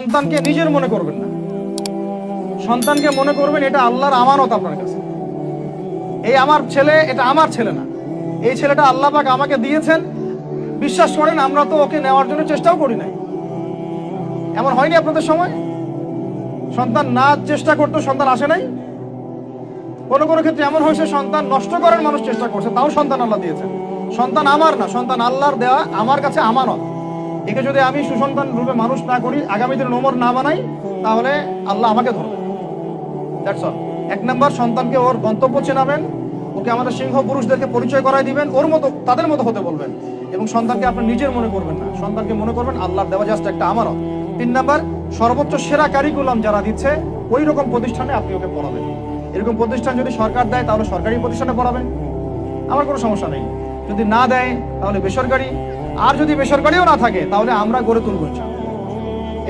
সন্তানকে নিজের মনে করবেন না, সন্তানকে মনে করবেন এটা আল্লাহর আমানত আপনার কাছে। এই আমার ছেলে, এটা আমার ছেলে না, এই ছেলেটা আল্লাহ পাক আমাকে দিয়েছেন। বিশ্বাস করেন আমরা তো ওকে নেওয়ার জন্য চেষ্টাও করি নাই। এমন হয়নি আপনাদের সময় সন্তান না চেষ্টা করতো সন্তান আসে নাই? কোনো কোনো ক্ষেত্রে এমন হয়েছে সন্তান নষ্ট করার মানুষ চেষ্টা করছে, তাও সন্তান আল্লাহ দিয়েছেন। সন্তান আমার না, সন্তান আল্লাহর দেওয়া, আমার কাছে আমানত। একে যদি আমি সুসন্তান রূপে মানুষ না করি, আগামী দিনে নোমর না বানাই, তাহলে আল্লাহ আমাকে ধরবে। That's all. এক নাম্বার, সন্তানকে ওর গন্তব্য চেনাবেন, ওকে আমাদের সিংহ পুরুষদেরকে পরিচয় করাই দিবেন, ওর মতো তাদের মতো হতে বলবেন। এবং সন্তানকে আপনি নিজের মনে করবেন না, সন্তানকে মনে করবেন আল্লাহর দেওয়া জাস্ট একটা আমানত। 3 নাম্বার, সর্বোচ্চ সেরা কারিকুলাম যারা দিচ্ছে ওই রকম প্রতিষ্ঠানে আপনি ওকে পড়াবেন। এরকম প্রতিষ্ঠান যদি সরকার দেয় তাহলে সরকারি প্রতিষ্ঠানে পড়াবেন, আমার কোনো সমস্যা নেই। যদি না দেয় তাহলে বেসরকারি, আর যদি বেসরকারিও না থাকে তাহলে আমরা গড়ে তুলব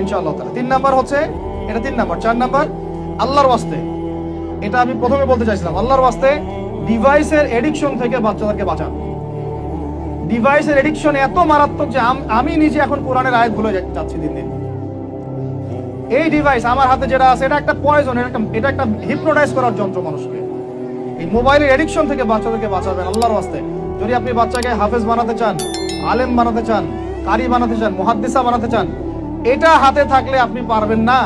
ইনশাআল্লাহ তাআলা। 3 নাম্বার হচ্ছে এটা, 3 নাম্বার। 4 নাম্বার, আল্লাহর ওয়াস্তে, এটা আমি প্রথমে বলতে চাইছিলাম, আল্লাহর ওয়াস্তে ডিভাইসের এডিকশন থেকে বাচ্চাদেরকে বাঁচান। ডিভাইসের এডিকশন এত মারাত্মক যে আমি নিজে এখন কোরআনের আয়াত ভুলে যাচ্ছি দিন দিন। এই ডিভাইস আমার হাতে যেটা আছে এটা একটা পয়জন, এটা একটা হিপনোটাইজ করার যন্ত্র মানুষকে। এই মোবাইলের এডিকশন থেকে বাচ্চাদেরকে বাঁচাবেন আল্লাহর ওয়াস্তে। যদি আপনি বাচ্চাকে হাফেজ বানাতে চান, আলেম বানাতে চান, কারি বানাতে চান, মুহাদ্দিসা বানাতে চান, এটা হাতে থাকলে আপনি পারবেন না।